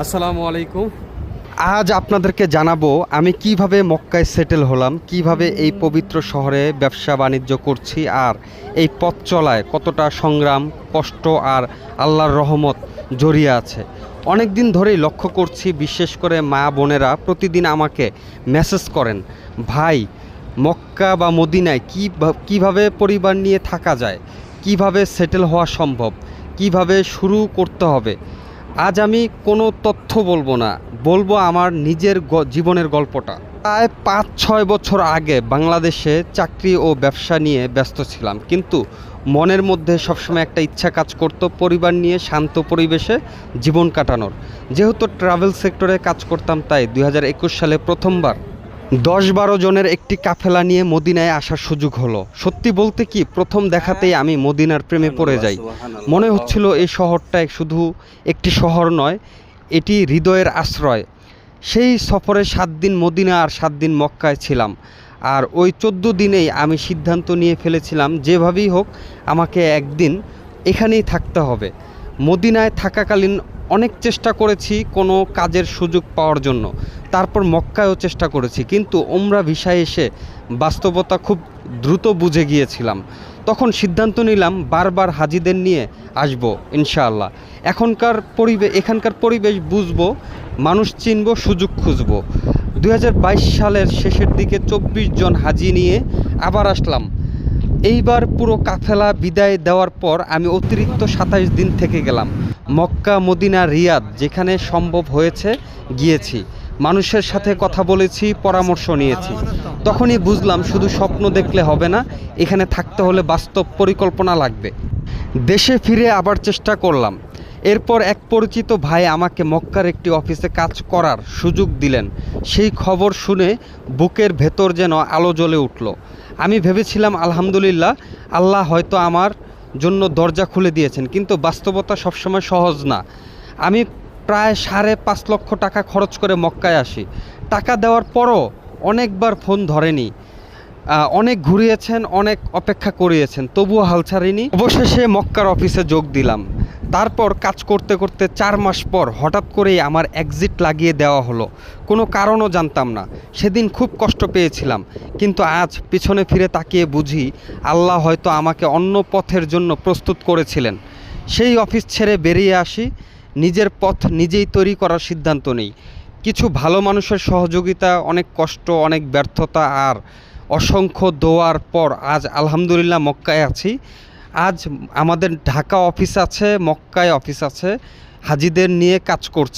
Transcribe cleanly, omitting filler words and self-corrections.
আসসালামু আলাইকুম। আজ আপনাদেরকে জানাবো আমি কিভাবে মক্কায় সেটেল হলাম, কিভাবে এই পবিত্র শহরে ব্যবসা বাণিজ্য করছি, আর এই পথ চলায় কতটা সংগ্রাম, কষ্ট আর আল্লাহর রহমত জড়িয়ে আছে। অনেক দিন ধরেই লক্ষ্য করছি, বিশেষ করে মা বোনেরা প্রতিদিন আমাকে মেসেজ করেন, ভাই মক্কা বা মদিনায় কিভাবে পরিবার নিয়ে থাকা যায়, কিভাবে সেটেল হওয়া সম্ভব, কিভাবে শুরু করতে হবে। আজ আমি কোনো তথ্য বলবো না, বলবো আমার নিজের জীবনের গল্পটা। প্রায় 5-6 বছর আগে বাংলাদেশে চাকরি ও ব্যবসা নিয়ে ব্যস্ত ছিলাম, কিন্তু মনের মধ্যে সবসময় একটা ইচ্ছা কাজ করত পরিবার নিয়ে শান্ত পরিবেশে জীবন কাটানোর। যেহেতু ট্রাভেল সেক্টরে কাজ করতাম, তাই 2021 সালে প্রথমবার 10-12 জনের একটি কাফেলা নিয়ে মদিনায় আসার সুযোগ হলো। সত্যি বলতে কি, প্রথম দেখাতেই আমি মদিনার প্রেমে পড়ে যাই। মনে হচ্ছিল এই শহরটা শুধু একটি শহর নয়, এটি হৃদয়ের আশ্রয়। সেই সফরে 7 দিন মদিনা আর 7 দিন মক্কায় ছিলাম, আর ওই 14 দিনেই আমি সিদ্ধান্ত নিয়ে ফেলেছিলাম যেভাবেই হোক আমাকে একদিন এখানেই থাকতে হবে। মদিনায় থাকাকালীন অনেক চেষ্টা করেছি কোনো কাজের সুযোগ পাওয়ার জন্য, তারপর মক্কায়ও চেষ্টা করেছি, কিন্তু ওমরা ভিসায় এসে বাস্তবতা খুব দ্রুত বুঝে গিয়েছিলাম। তখন সিদ্ধান্ত নিলাম বারবার হাজিদের নিয়ে আসব ইনশাআল্লাহ। এখানকার পরিবেশ বুঝবো, মানুষ চিনব, সুযোগ খুঁজব। 2022 সালের শেষের দিকে 24 জন হাজি নিয়ে আবার আসলাম। এইবার পুরো কাফেলা বিদায় দেওয়ার পর আমি অতিরিক্ত 27 দিন থেকে গেলাম। মক্কা, মদিনা, রিয়াদ যেখানে সম্ভব হয়েছে গিয়েছি, মানুষের সাথে কথা বলেছি, পরামর্শ নিয়েছি। তখনই বুঝলাম শুধু স্বপ্ন দেখলে হবে না, এখানে থাকতে হলে বাস্তব পরিকল্পনা লাগবে। দেশে ফিরে আবার চেষ্টা করলাম। এরপর এক পরিচিত ভাই আমাকে মক্কার একটি অফিসে কাজ করার সুযোগ দিলেন। সেই খবর শুনে বুকের ভেতর যেন আলো জ্বলে উঠল। আমি ভেবেছিলাম আলহামদুলিল্লাহ, আল্লাহ হয়তো আমার জন্য দরজা খুলে দিয়েছেন, কিন্তু বাস্তবতা সবসময় সহজ না। আমি প্রায় 5.5 লক্ষ টাকা খরচ করে মক্কায় আসি। টাকা দেওয়ার পরও অনেকবার ফোন ধরেনি, অনেক ঘুরিয়েছেন, অনেক অপেক্ষা করিয়েছেন, তবুও হাল ছাড়িনি। অবশেষে মক্কার অফিসে যোগ দিলাম। তারপর কাজ করতে করতে 4 মাস পর হঠাৎ করেই আমার এক্সিট লাগিয়ে দেওয়া হলো। কোনো কারণও জানতাম না। সেদিন খুব কষ্ট পেয়েছিলাম, কিন্তু আজ পিছনে ফিরে তাকিয়ে বুঝি আল্লাহ হয়তো আমাকে অন্য পথের জন্য প্রস্তুত করেছিলেন। সেই অফিস ছেড়ে বেরিয়ে আসি, নিজের পথ নিজেই তৈরি করার সিদ্ধান্ত নেই। কিছু ভালো মানুষের সহযোগিতা, অনেক কষ্ট, অনেক ব্যর্থতা আর অসংখ্য দোয়ার পর আজ আলহামদুলিল্লাহ মক্কায় আছি। আজ আমাদের ঢাকা অফিস আছে, মক্কায় অফিস আছে, হাজিদের নিয়ে কাজ করছি।